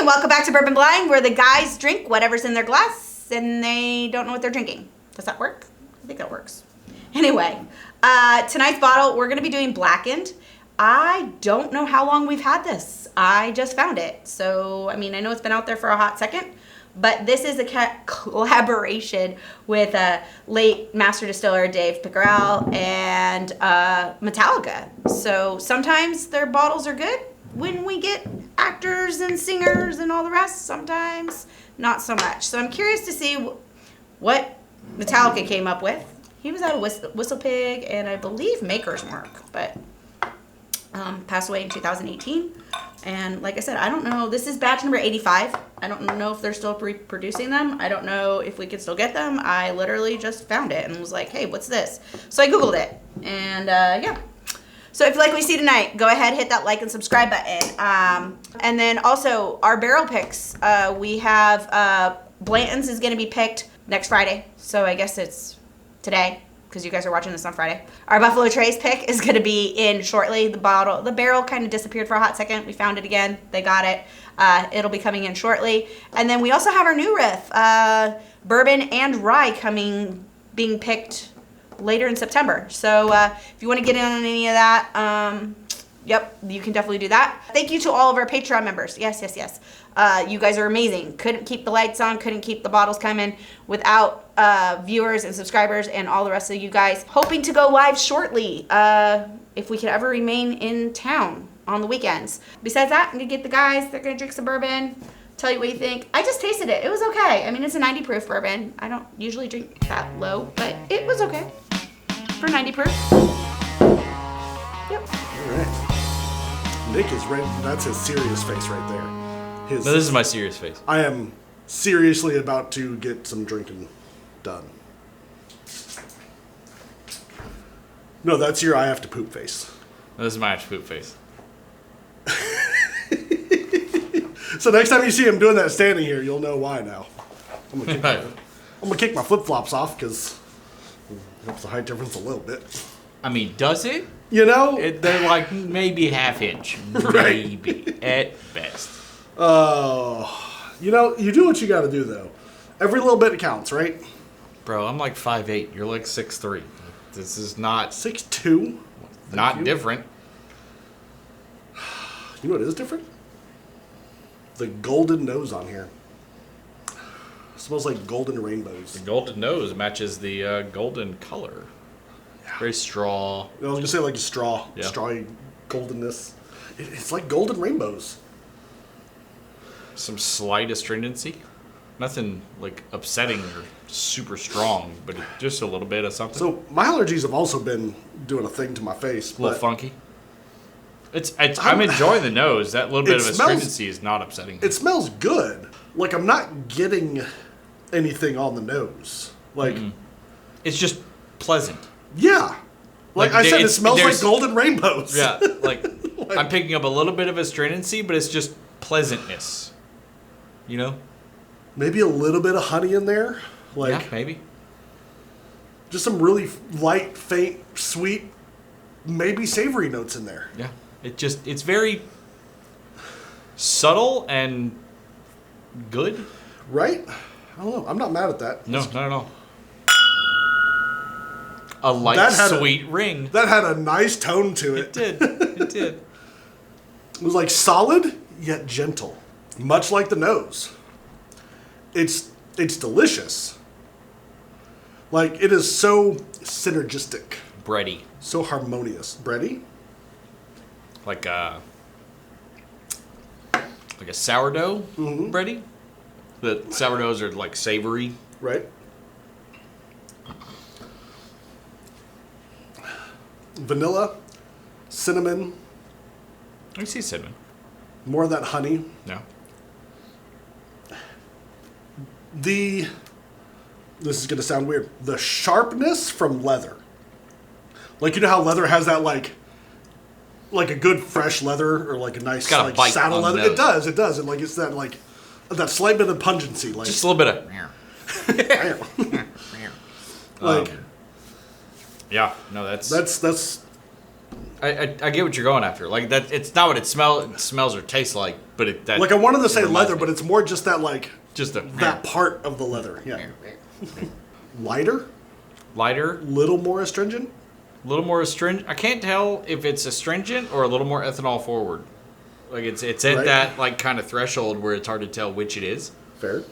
welcome back to Bourbon Blind, where the guys drink whatever's in their glass and they don't know what they're drinking. Does that work? I think that works. Anyway, tonight's bottle, we're going to be doing Blackened. I don't know how long we've had this. I just found it. So, I mean, I know it's been out there for a hot second, but this is a collaboration with late master distiller Dave Pickerel and Metallica. So sometimes their bottles are good when we get actors and singers and all the rest. Sometimes not so much. So I'm curious to see what Metallica came up with. He was out of Whistle Pig and I believe Maker's Mark, but passed away in 2018. And like I said, I don't know. This is batch number 85. I don't know if they're still producing them. I don't know if we can still get them. I literally just found it and was like, hey, what's this? So I Googled it. And yeah. So if you like what you see tonight, go ahead, hit that like and subscribe button. And then also our barrel picks. We have Blanton's is going to be picked next Friday. So I guess it's today, because you guys are watching this on Friday. Our Buffalo Trace pick is going to be in shortly. The barrel kind of disappeared for a hot second. We found it again. They got it. It'll be coming in shortly. And then we also have our new riff, bourbon and rye being picked later in September. So if you want to get in on any of that, yep, you can definitely do that. Thank you to all of our Patreon members. Yes. You guys are amazing. Couldn't keep the lights on, couldn't keep the bottles coming without viewers and subscribers and all the rest of you guys. Hoping to go live shortly if we could ever remain in town on the weekends. Besides that, I'm going to get the guys. They're going to drink some bourbon. Tell you what you think. I just tasted it. It was okay. I mean, it's a 90 proof bourbon. I don't usually drink that low, but it was okay for 90 proof. Yep. All right. Nick is ready. That's his serious face right there. No, this is my serious face. I am seriously about to get some drinking done. No, that's your I have to poop face. No, this is my actual poop face. So next time you see him doing that standing here, you'll know why now. I'm gonna kick my flip-flops off because it helps the height difference a little bit. I mean, does it? You know? They're like maybe half inch. Right. Maybe. At best. Oh, you know, you do what you gotta do, though. Every little bit counts, right? Bro, I'm like 5'8". You're like 6'3". This is not... 6'2"? Not different. You know what is different? The golden nose on here. It smells like golden rainbows. The golden nose matches the golden color. Yeah. Very straw. I was gonna say like a straw. Yeah. Strawy goldenness. It's like golden rainbows. Some slight astringency. Nothing like upsetting or super strong, but just a little bit of something. So my allergies have also been doing a thing to my face. A little funky. I'm enjoying the nose. That little bit of astringency is not upsetting me. It smells good. Like I'm not getting anything on the nose. Like it's just pleasant. Yeah. Like I said, it smells like golden rainbows. Yeah. Like I'm picking up a little bit of astringency, but it's just pleasantness. You know? Maybe a little bit of honey in there. Like yeah, maybe. Just some really light, faint, sweet, maybe savory notes in there. Yeah. It's very subtle and good. Right? I don't know. I'm not mad at that. No, not at all. A light, sweet ring. That had a nice tone to it. It did. It did. It was like solid, yet gentle. Much like the nose. It's delicious. Like, it is so synergistic. Bready. So harmonious. Bready? Like a sourdough bready. The sourdoughs are like savory. Right. Vanilla, cinnamon. I see cinnamon. More of that honey. No. This is going to sound weird. The sharpness from leather. Like, you know how leather has that, like a good fresh leather or like a nice like saddle leather? It does. And like, it's that, like, that slight bit of pungency. Like, just a little bit of... like, yeah, no, that's I get what you're going after. Like that, it's not what it smells or tastes like, but that. Like I wanted to say reminds leather, me. but it's more just that just that part of the leather. Yeah. Lighter, lighter, little more astringent. a little more astringent. I can't tell if it's astringent or a little more ethanol forward. Like it's at Right. that like kind of threshold where it's hard to tell which it is. Fair.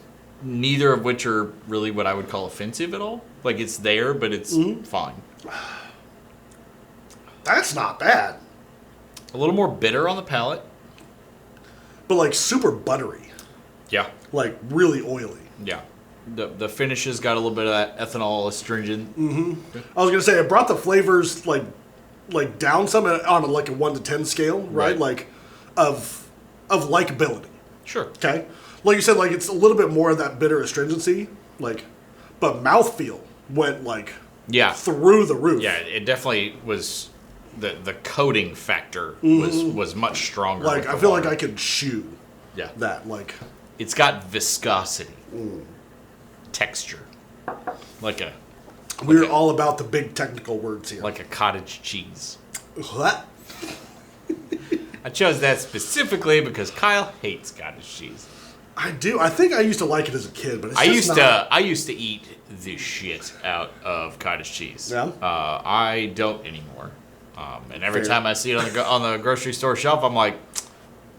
Neither of which are really what I would call offensive at all. Like it's there, but it's fine. That's not bad. A little more bitter on the palate. But like super buttery. Yeah. Like really oily. Yeah. The finishes got a little bit of that ethanol astringent. I was gonna say it brought the flavors like down some on like a 1 to 10 scale, right? Right. Like of likability. Sure. Okay, like you said, like it's a little bit more of that bitter astringency, like, but mouthfeel went like Yeah. through the roof. Yeah, it definitely was. The coating factor was much stronger. Like with I the feel water. like I could chew Yeah. that. Like It's got viscosity, texture, like a we're all about the big technical words here. like a cottage cheese. What? I chose that specifically because Kyle hates cottage cheese. I do. I think I used to like it as a kid, but it's I just used not. to eat the shit out of cottage cheese. Yeah? I don't anymore. And every Fair. time I see it on the grocery store shelf, I'm like,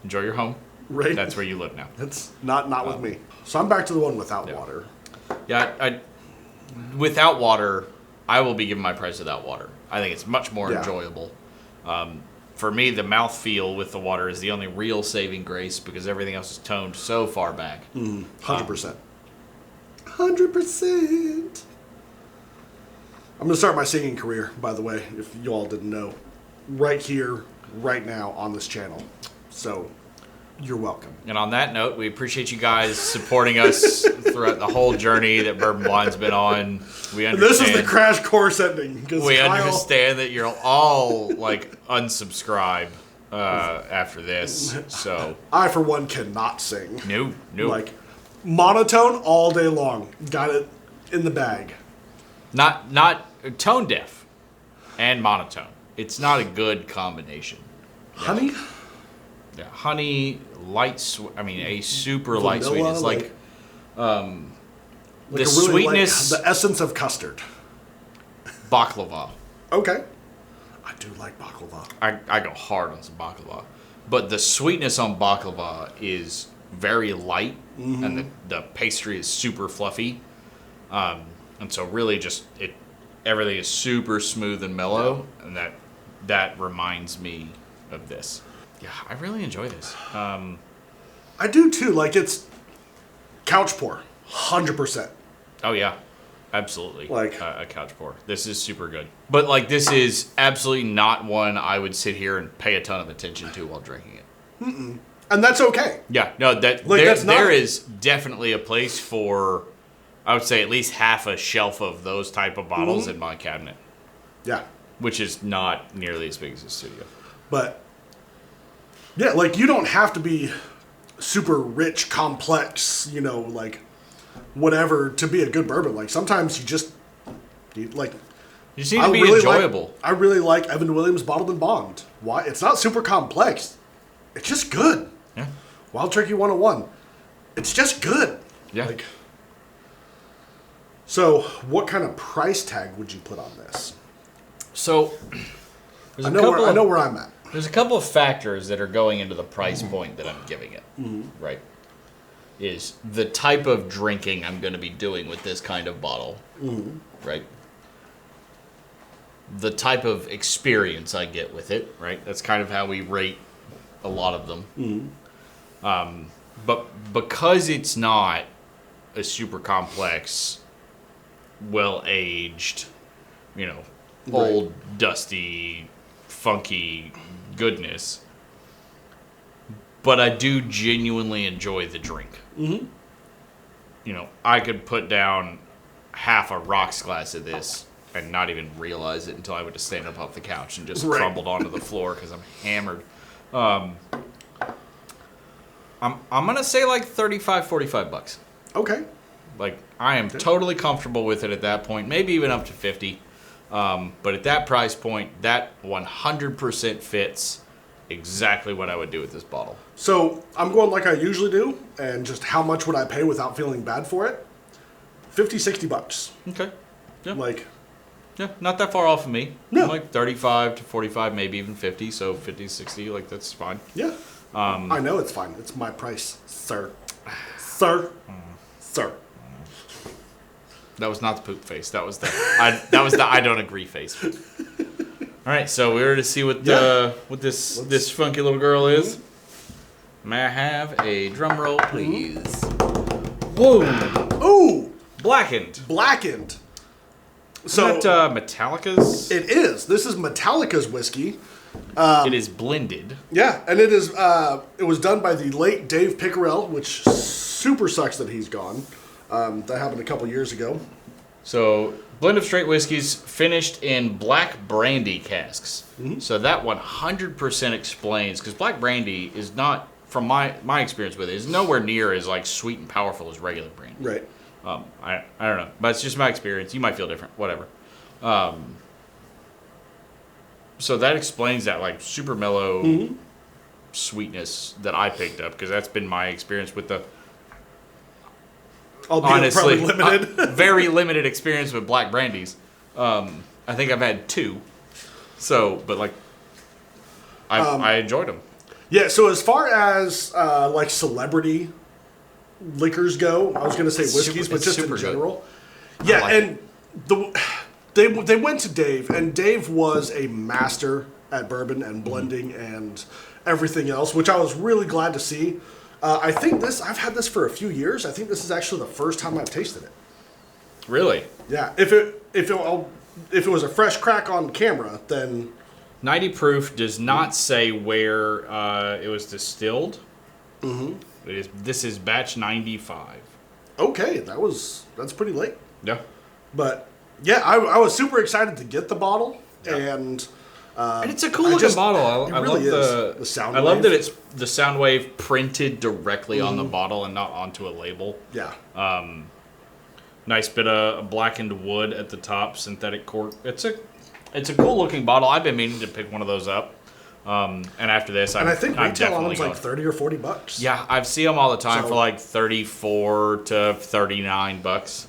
enjoy your home. Right. That's where you live now. That's not with me. So I'm back to the one without Yeah. water. Yeah, without water, I will be giving my price without water. I think it's much more Yeah. enjoyable. For me, the mouthfeel with the water is the only real saving grace because everything else is toned so far back. 100%. 100%. I'm going to start my singing career, by the way, if you all didn't know. Right here, right now, on this channel. So, you're welcome. And on that note, we appreciate you guys supporting us throughout the whole journey that Bourbon Blind's been on. We And this understand. is the crash course ending. 'Cause We Kyle- understand that you'll all like unsubscribe after this. So I, for one, cannot sing. no. Like, monotone all day long. Got it in the bag. Not tone deaf and monotone. It's not a good combination. Honey? Yeah, honey, a super light Vanilla, sweetness, like like the a really sweetness the essence of custard. baklava. Okay. I do like baklava. I go hard on some baklava, but the sweetness on baklava is very light, and the pastry is super fluffy, and so really just everything is super smooth and mellow, and that reminds me of this. Yeah, I really enjoy this. I do too. Like it's couch pour, 100%. Oh yeah, absolutely. Like- a couch pour. This is super good, but like this is absolutely not one I would sit here and pay a ton of attention to while drinking it. And that's okay. Yeah, no, that Like, that's not- there is definitely a place for, I would say at least half a shelf of those type of bottles in my cabinet, Yeah. which is not nearly as big as the studio. But yeah, like you don't have to be super rich, complex, like whatever to be a good bourbon. Like sometimes you just like You just need to be enjoyable. I really like Evan Williams Bottled and Bond. Why? It's not super complex. It's just good. Yeah, Wild Turkey 101. It's just good. yeah. Like, so what kind of price tag would you put on this? So there's I know where I'm at. There's a couple of factors that are going into the price point that I'm giving it, right? Is the type of drinking I'm going to be doing with this kind of bottle, right? The type of experience I get with it, right? That's kind of how we rate a lot of them. But because it's not a super complex, well-aged, old, dusty, funky goodness, but I do genuinely enjoy the drink. I could put down half a rocks glass of this and not even realize it until I would just stand up off the couch and just Right. crumbled onto the floor because I'm hammered. I'm gonna say like $35-$45. Okay. Like I am totally comfortable with it at that point, maybe even up to 50. But at that price point, that 100% fits exactly what I would do with this bottle. So I'm going like I usually do, and just how much would I pay without feeling bad for it? $50-$60. Okay. Yeah. Like, yeah, not that far off of me. No. I'm like 35 to 45, maybe even 50. So 50, 60, like that's fine. yeah. I know it's fine. It's my price, sir. Sir. Sir. That was not the poop face. That was the I don't agree face. All right, so we're to see what this funky little girl is. May I have a drum roll, please? Whoa! Ooh! Blackened. Blackened. So So Metallica's. it is. This is Metallica's whiskey. It is blended. Yeah, and it is. It was done by the late Dave Pickerel, which super sucks that he's gone. That happened a couple years ago. So blend of straight whiskeys finished in black brandy casks. So that 100% explains, because black brandy is not, from my experience with it, is nowhere near as like sweet and powerful as regular brandy. Right. I don't know, but it's just my experience. You might feel different, whatever. So that explains that like super mellow sweetness that I picked up, because that's been my experience with the Honestly, probably limited. Very limited experience with black brandies. I think I've had 2. So, but like, I enjoyed them. Yeah. So as far as like celebrity liquors go, I was going to say whiskeys, but just in general. Yeah, like and they went to Dave, and Dave was a master at bourbon and blending and everything else, which I was really glad to see. I think I've had this for a few years. I think this is actually the first time I've tasted it. Really? Yeah. If it was a fresh crack on camera, then 90 proof does not say where it was distilled. This is batch 95. okay, that's pretty late. Yeah. But yeah, I was super excited to get the bottle, and it's a cool looking bottle. I really love the sound I love wave. that it's the sound wave printed directly on the bottle and not onto a label. Yeah. Nice bit of blackened wood at the top, synthetic cork. It's a cool looking bottle. I've been meaning to pick one of those up. And after this, And I think I'm retail on them's definitely like $30 or $40. Yeah, I see them all the time So- for like 34 to 39 bucks.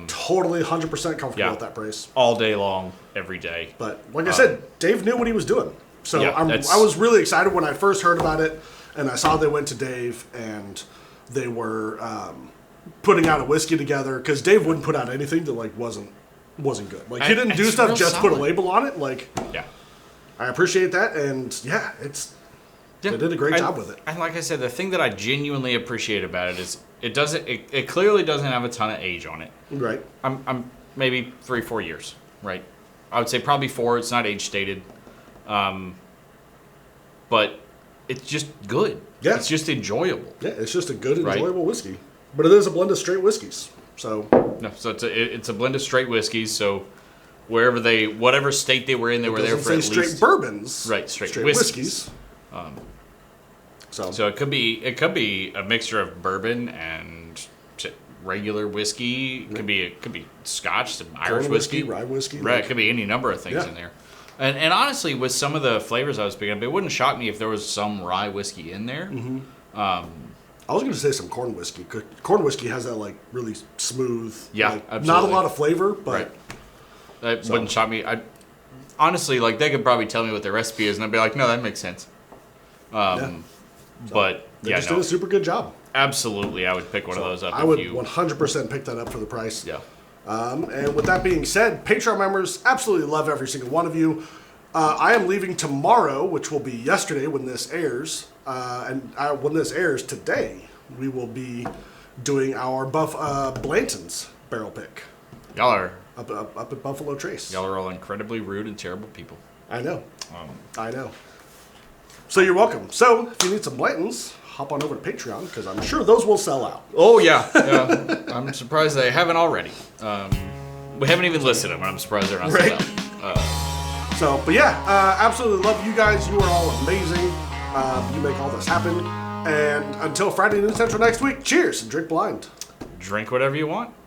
Totally 100% comfortable Yeah. with that price. All day long, every day. But like I said, Dave knew what he was doing. So Yeah, I was really excited when I first heard about it, and I saw they went to Dave, and they were putting out a whiskey together, because Dave wouldn't put out anything that like wasn't good. Like he And didn't do it's stuff real just to put a solid. label on it. Like Yeah. I appreciate that, and yeah, they did a great job with it. And like I said, the thing that I genuinely appreciate about it is it clearly doesn't have a ton of age on it. Right. I'm maybe 3-4 years, right? I would say probably 4. It's not age stated, but it's just good. Yeah. It's just enjoyable. Yeah, it's just a good, Right. enjoyable whiskey. But it is a blend of straight whiskeys. So No, so it's a blend of straight whiskeys. So whatever state they were in, they were there doesn't for say at straight least bourbons. Right, straight whiskeys. So So it could be a mixture of bourbon and regular whiskey. It could be Scotch, some Irish corn whiskey, rye whiskey. Right, like- it could be any number of things Yeah. in there. And honestly, with some of the flavors I was picking up, it wouldn't shock me if there was some rye whiskey in there. I was going to say some corn whiskey. Corn whiskey has that like really smooth. Yeah, like, not a absolutely. lot of flavor, but Right. That wouldn't shock me. Honestly, like they could probably tell me what their recipe is, and I'd be like, no, that makes sense. But they yeah, just no, did a super good job. absolutely, I would pick one of those up. I would 100% pick that up for the price. Yeah. And with that being said, Patreon members, absolutely love every single one of you. I am leaving tomorrow, which will be yesterday when this airs. When this airs today, we will be doing our Blanton's barrel pick Y'all are up at Buffalo Trace. Y'all are all incredibly rude and terrible people. I know. I know. So you're welcome. So if you need some Blantons, hop on over to Patreon, because I'm sure those will sell out. Oh yeah, I'm surprised they haven't already. We haven't even listed them, and I'm surprised they're not Right. sold out. So, but yeah, absolutely love you guys. You are all amazing. You make all this happen. And until Friday noon Central next week, cheers and drink blind. Drink whatever you want.